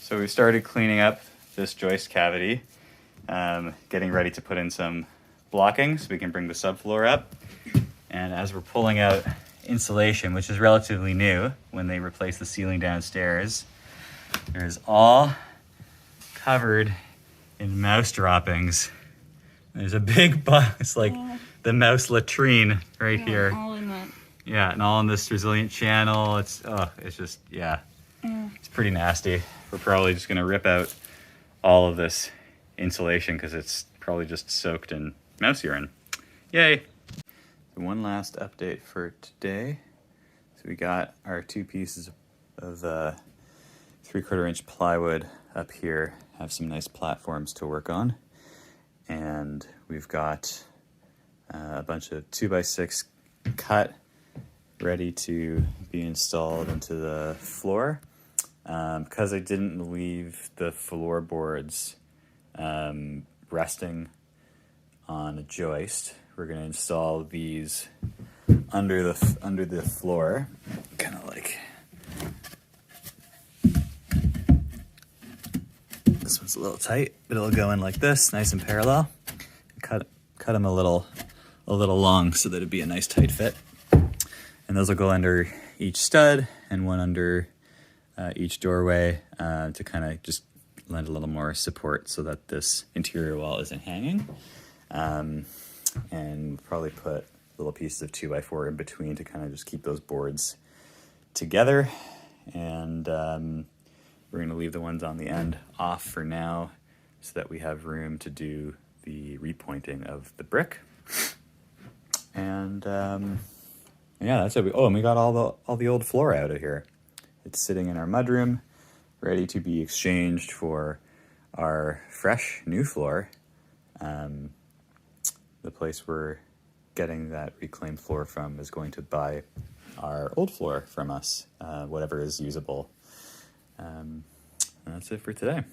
So we started cleaning up this joist cavity, getting ready to put in some blocking so we can bring the subfloor up. And as we're pulling out insulation, which is relatively new when they replaced the ceiling downstairs, there's all covered in mouse droppings. There's a big box, like the mouse latrine right here. All in that. Yeah, and all in this resilient channel. It's just, it's pretty nasty. We're probably just gonna rip out all of this insulation because it's probably just soaked in mouse urine. Yay. One last update for today. So we got our 2 pieces of 3/4 inch plywood up here. Have some nice platforms to work on. And we've got a bunch of 2x6 cut, ready to be installed into the floor. Because I didn't leave the floorboards resting on a joist, we're going to install these under the floor, kind of like this one's a little tight, but it'll go in like this, nice and parallel. Cut them a little long so that it'd be a nice tight fit. And those will go under each stud and one under each doorway to kind of just lend a little more support so that this interior wall isn't hanging. And probably put little pieces of 2x4 in between to kind of just keep those boards together. And we're going to leave the ones on the end off for now so that we have room to do the repointing of the brick. And yeah, that's it. And we got all the old floor out of here. It's sitting in our mudroom, ready to be exchanged for our fresh new floor. The place we're getting that reclaimed floor from is going to buy our old floor from us, whatever is usable. And that's it for today.